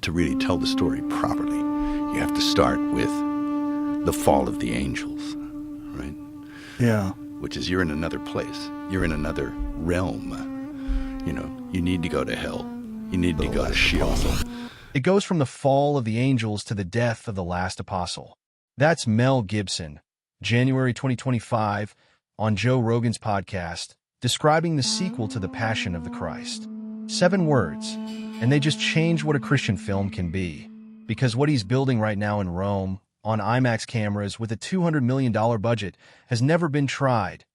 to really tell the story properly, you have to start with the fall of the angels, right? Yeah. Which is you're in another place. You're in another realm. You need to go to hell. You need to go to Sheol. It goes from the fall of the angels to the death of the last apostle. That's Mel Gibson, January 2025, on Joe Rogan's podcast, describing the sequel to The Passion of the Christ. 7 words, and they just change what a Christian film can be. Because what he's building right now in Rome, on IMAX cameras with a $200 million budget, has never been tried.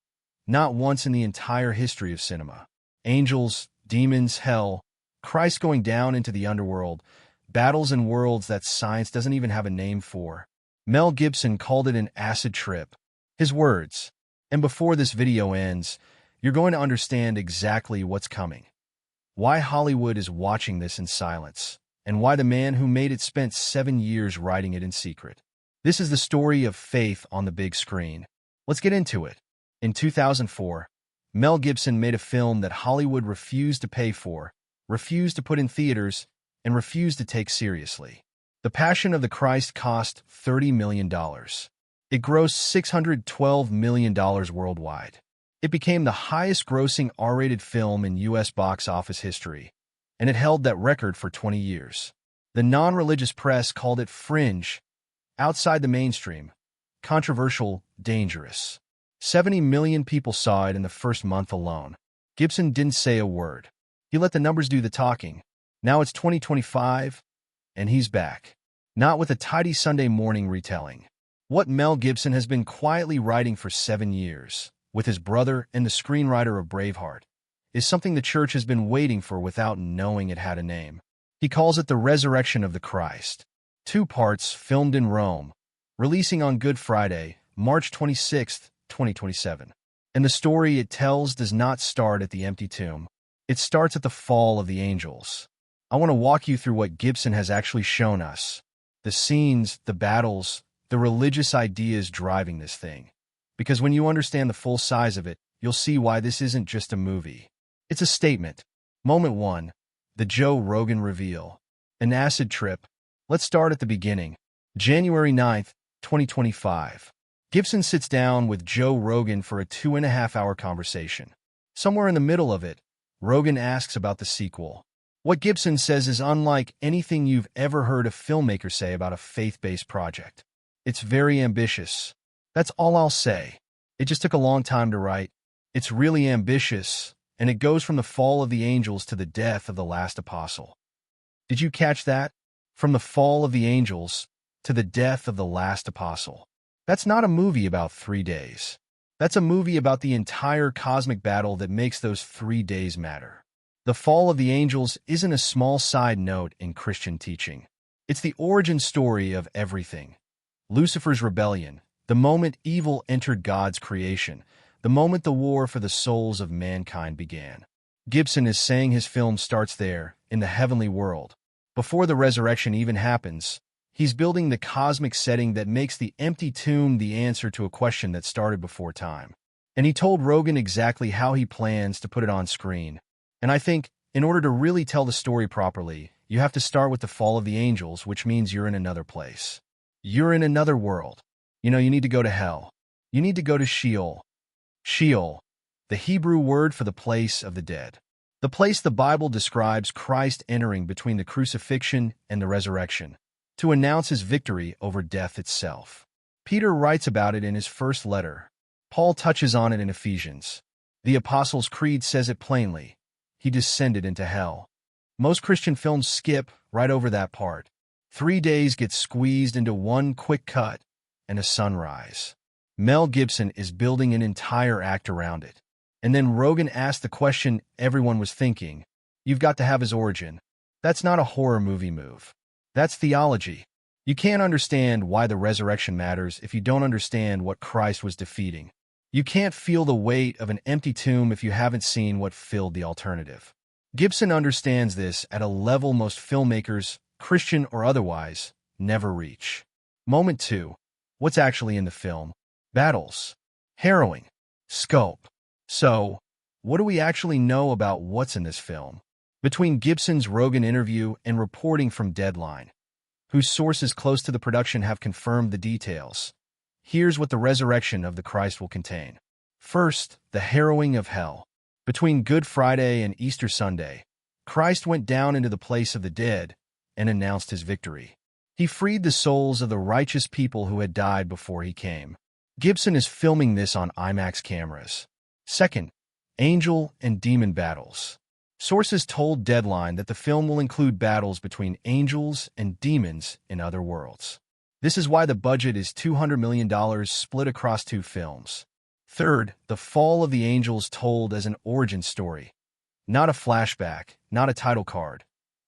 Not once in the entire history of cinema. Angels, demons, hell, Christ going down into the underworld, battles in worlds that science doesn't even have a name for. Mel Gibson called it an acid trip. His words. And before this video ends, you're going to understand exactly what's coming. Why Hollywood is watching this in silence, and why the man who made it spent 7 years writing it in secret. This is the story of faith on the big screen. Let's get into it. In 2004, Mel Gibson made a film that Hollywood refused to pay for, refused to put in theaters, and refused to take seriously. The Passion of the Christ cost $30 million. It grossed $612 million worldwide. It became the highest-grossing R-rated film in U.S. box office history, and it held that record for 20 years. The non-religious press called it fringe, outside the mainstream, controversial, dangerous. 70 million people saw it in the first month alone. Gibson didn't say a word. He let the numbers do the talking. Now it's 2025, and he's back. Not with a tidy Sunday morning retelling. What Mel Gibson has been quietly writing for 7 years, with his brother and the screenwriter of Braveheart, is something the church has been waiting for without knowing it had a name. He calls it the Resurrection of the Christ. 2 parts filmed in Rome, releasing on Good Friday, March 26, 2027. And the story it tells does not start at the empty tomb. It starts at the fall of the angels. I want to walk you through what Gibson has actually shown us. The scenes, the battles, the religious ideas driving this thing. Because when you understand the full size of it, you'll see why this isn't just a movie. It's a statement. Moment 1. The Joe Rogan reveal. An acid trip. Let's start at the beginning. January 9th, 2025. Gibson sits down with Joe Rogan for a 2.5-hour conversation. Somewhere in the middle of it, Rogan asks about the sequel. What Gibson says is unlike anything you've ever heard a filmmaker say about a faith-based project. It's very ambitious. That's all I'll say. It just took a long time to write. It's really ambitious, and it goes from the fall of the angels to the death of the last apostle. Did you catch that? From the fall of the angels to the death of the last apostle. That's not a movie about 3 days. That's a movie about the entire cosmic battle that makes those 3 days matter. The fall of the angels isn't a small side note in Christian teaching. It's the origin story of everything. Lucifer's rebellion, the moment evil entered God's creation, the moment the war for the souls of mankind began. Gibson is saying his film starts there, in the heavenly world. Before the resurrection even happens, he's building the cosmic setting that makes the empty tomb the answer to a question that started before time. And he told Rogan exactly how he plans to put it on screen. And I think, in order to really tell the story properly, you have to start with the fall of the angels, which means you're in another place. You're in another world. You need to go to hell. You need to go to Sheol. Sheol, the Hebrew word for the place of the dead. The place the Bible describes Christ entering between the crucifixion and the resurrection, to announce his victory over death itself. Peter writes about it in his first letter. Paul touches on it in Ephesians. The Apostles' Creed says it plainly. He descended into hell. Most Christian films skip right over that part. 3 days get squeezed into one quick cut and a sunrise. Mel Gibson is building an entire act around it. And then Rogan asked the question everyone was thinking. You've got to have his origin. That's not a horror movie move. That's theology. You can't understand why the resurrection matters if you don't understand what Christ was defeating. You can't feel the weight of an empty tomb if you haven't seen what filled the alternative. Gibson understands this at a level most filmmakers, Christian or otherwise, never reach. Moment 2. What's actually in the film? Battles. Harrowing. Scope. So, what do we actually know about what's in this film? Between Gibson's Rogan interview and reporting from Deadline, whose sources close to the production have confirmed the details, here's what the resurrection of the Christ will contain. First, the harrowing of hell. Between Good Friday and Easter Sunday, Christ went down into the place of the dead and announced his victory. He freed the souls of the righteous people who had died before he came. Gibson is filming this on IMAX cameras. Second, angel and demon battles. Sources told Deadline that the film will include battles between angels and demons in other worlds. This is why the budget is $200 million split across 2 films. Third, the fall of the angels told as an origin story. Not a flashback, not a title card.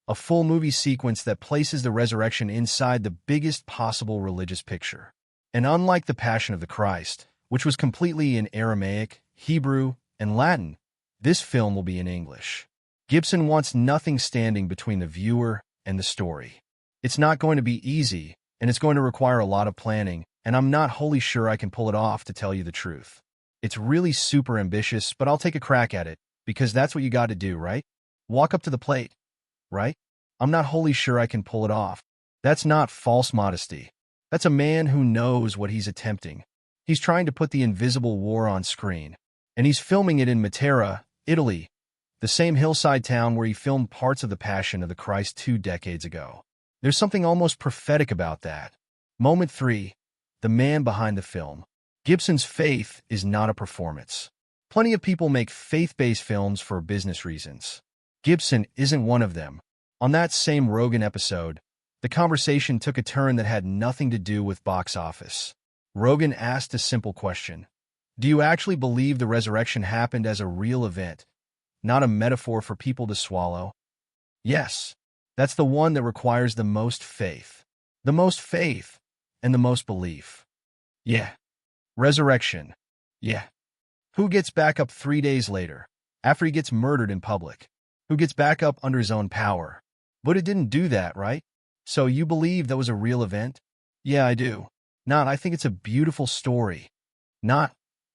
A full movie sequence that places the resurrection inside the biggest possible religious picture. And unlike the Passion of the Christ, which was completely in Aramaic, Hebrew, and Latin, this film will be in English. Gibson wants nothing standing between the viewer and the story. It's not going to be easy, and it's going to require a lot of planning, and I'm not wholly sure I can pull it off, to tell you the truth. It's really super ambitious, but I'll take a crack at it, because that's what you got to do, right? Walk up to the plate, right? I'm not wholly sure I can pull it off. That's not false modesty. That's a man who knows what he's attempting. He's trying to put the invisible war on screen, and he's filming it in Matera, Italy, the same hillside town where he filmed parts of the Passion of the Christ 2 decades ago. There's something almost prophetic about that. Moment 3. The man behind the film. Gibson's faith is not a performance. Plenty of people make faith-based films for business reasons. Gibson isn't one of them. On that same Rogan episode, the conversation took a turn that had nothing to do with box office. Rogan asked a simple question. Do you actually believe the resurrection happened as a real event, not a metaphor for people to swallow? Yes. That's the one that requires the most faith. The most faith and the most belief. Yeah. Resurrection. Yeah. Who gets back up 3 days later, after he gets murdered in public? Who gets back up under his own power? But it didn't do that, right? So you believe that was a real event? Yeah, I do. Not, I think it's a beautiful story. Not,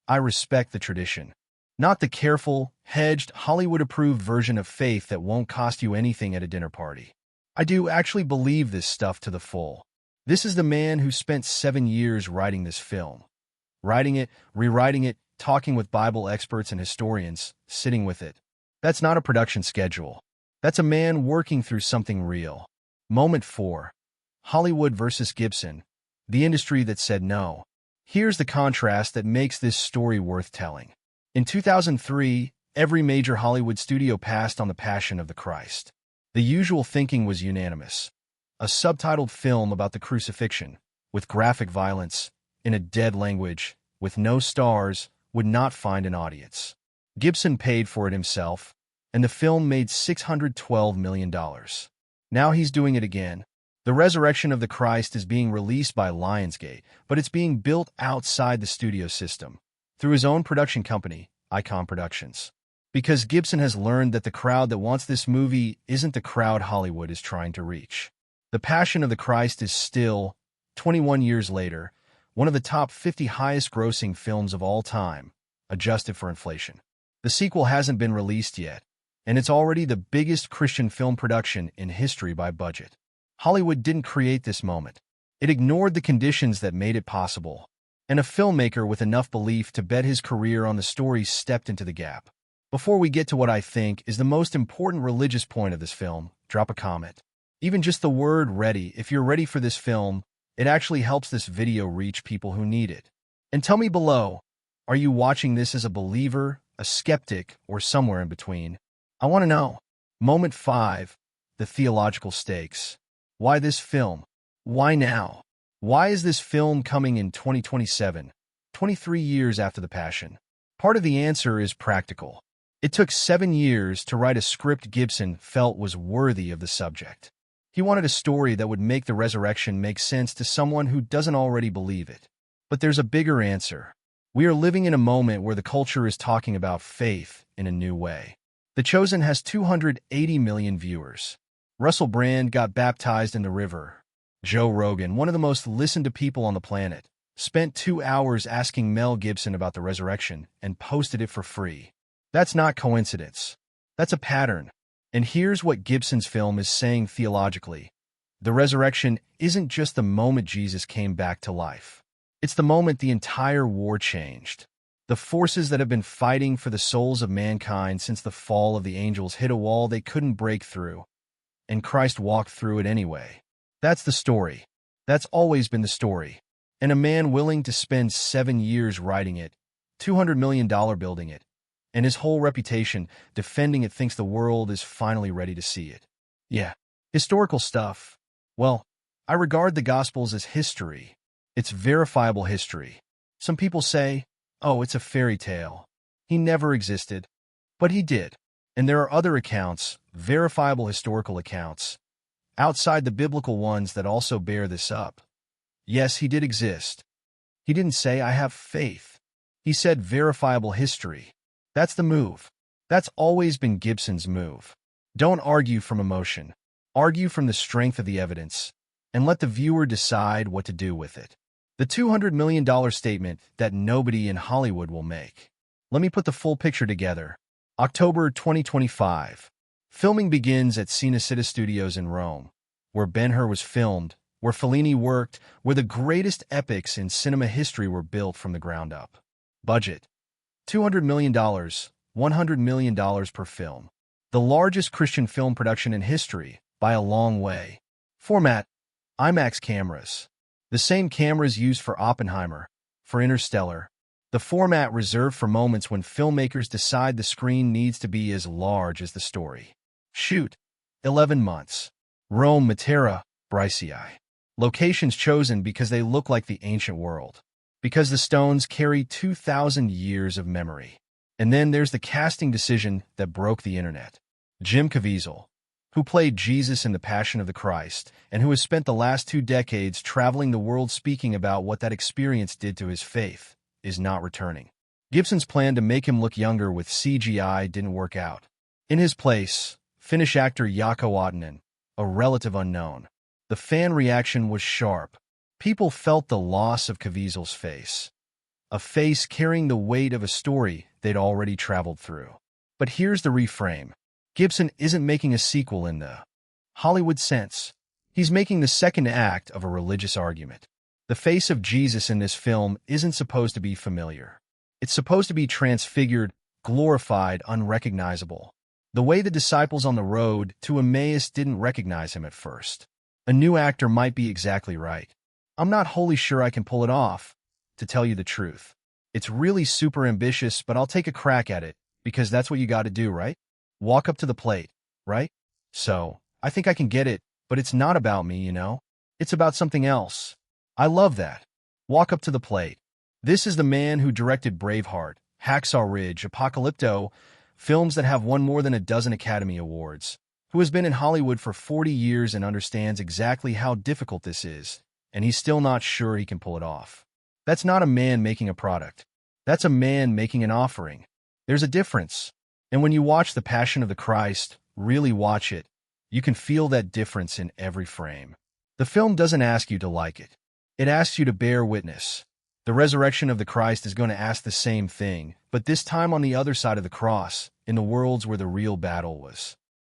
I respect the tradition. Not the careful, hedged, Hollywood-approved version of faith that won't cost you anything at a dinner party. I do actually believe this stuff to the full. This is the man who spent 7 years writing this film. Writing it, rewriting it, talking with Bible experts and historians, sitting with it. That's not a production schedule. That's a man working through something real. Moment 4. Hollywood versus Gibson. The industry that said no. Here's the contrast that makes this story worth telling. In 2003, every major Hollywood studio passed on the Passion of the Christ. The usual thinking was unanimous. A subtitled film about the crucifixion, with graphic violence, in a dead language, with no stars, would not find an audience. Gibson paid for it himself, and the film made $612 million. Now he's doing it again. The Resurrection of the Christ is being released by Lionsgate, but it's being built outside the studio system, through his own production company, Icon Productions. Because Gibson has learned that the crowd that wants this movie isn't the crowd Hollywood is trying to reach. The Passion of the Christ is still, 21 years later, one of the top 50 highest-grossing films of all time, adjusted for inflation. The sequel hasn't been released yet, and it's already the biggest Christian film production in history by budget. Hollywood didn't create this moment. It ignored the conditions that made it possible, and a filmmaker with enough belief to bet his career on the story stepped into the gap. Before we get to what I think is the most important religious point of this film, drop a comment. Even just the word ready. If you're ready for this film, it actually helps this video reach people who need it. And tell me below, are you watching this as a believer, a skeptic, or somewhere in between? I want to know. Moment 5. The Theological Stakes. Why this film? Why now? Why is this film coming in 2027, 23 years after the Passion? Part of the answer is practical. It took 7 years to write a script Gibson felt was worthy of the subject. He wanted a story that would make the resurrection make sense to someone who doesn't already believe it. But there's a bigger answer. We are living in a moment where the culture is talking about faith in a new way. The Chosen has 280 million viewers. Russell Brand got baptized in the river. Joe Rogan, one of the most listened to people on the planet, spent 2 hours asking Mel Gibson about the resurrection and posted it for free. That's not coincidence. That's a pattern. And here's what Gibson's film is saying theologically. The resurrection isn't just the moment Jesus came back to life. It's the moment the entire war changed. The forces that have been fighting for the souls of mankind since the fall of the angels hit a wall they couldn't break through, and Christ walked through it anyway. That's the story. That's always been the story. And a man willing to spend 7 years writing it, $200 million building it, and his whole reputation defending it thinks the world is finally ready to see it. Yeah, historical stuff. Well, I regard the Gospels as history. It's verifiable history. Some people say, oh, it's a fairy tale. He never existed. But he did. And there are other accounts, verifiable historical accounts, outside the biblical ones that also bear this up. Yes, he did exist. He didn't say, I have faith. He said verifiable history. That's the move. That's always been Gibson's move. Don't argue from emotion. Argue from the strength of the evidence, and let the viewer decide what to do with it. The $200 million statement that nobody in Hollywood will make. Let me put the full picture together. October 2025. Filming begins at Cinecittà Studios in Rome, where Ben-Hur was filmed, where Fellini worked, where the greatest epics in cinema history were built from the ground up. Budget: $200 million, $100 million per film. The largest Christian film production in history, by a long way. Format: IMAX cameras. The same cameras used for Oppenheimer, for Interstellar. The format reserved for moments when filmmakers decide the screen needs to be as large as the story. Shoot: 11 months. Rome, Matera, Brycei. Locations chosen because they look like the ancient world. Because the stones carry 2,000 years of memory. And then there's the casting decision that broke the internet. Jim Caviezel, who played Jesus in The Passion of the Christ, and who has spent the last 2 decades traveling the world speaking about what that experience did to his faith, is not returning. Gibson's plan to make him look younger with CGI didn't work out. In his place, Finnish actor Jaakko Otonen, a relative unknown. The fan reaction was sharp. People felt the loss of Caviezel's face. A face carrying the weight of a story they'd already traveled through. But here's the reframe. Gibson isn't making a sequel in the Hollywood sense. He's making the second act of a religious argument. The face of Jesus in this film isn't supposed to be familiar. It's supposed to be transfigured, glorified, unrecognizable. The way the disciples on the road to Emmaus didn't recognize him at first. A new actor might be exactly right. I'm not wholly sure I can pull it off, to tell you the truth. It's really super ambitious, but I'll take a crack at it, because that's what you got to do, right? Walk up to the plate, right? So, I think I can get it, but it's not about me, you know? It's about something else. I love that. Walk up to the plate. This is the man who directed Braveheart, Hacksaw Ridge, Apocalypto, films that have won more than a dozen Academy Awards, who has been in Hollywood for 40 years and understands exactly how difficult this is, and he's still not sure he can pull it off. That's not a man making a product. That's a man making an offering. There's a difference. And when you watch The Passion of the Christ, really watch it, you can feel that difference in every frame. The film doesn't ask you to like it. It asks you to bear witness. The resurrection of the Christ is going to ask the same thing, but this time on the other side of the cross, in the worlds where the real battle was.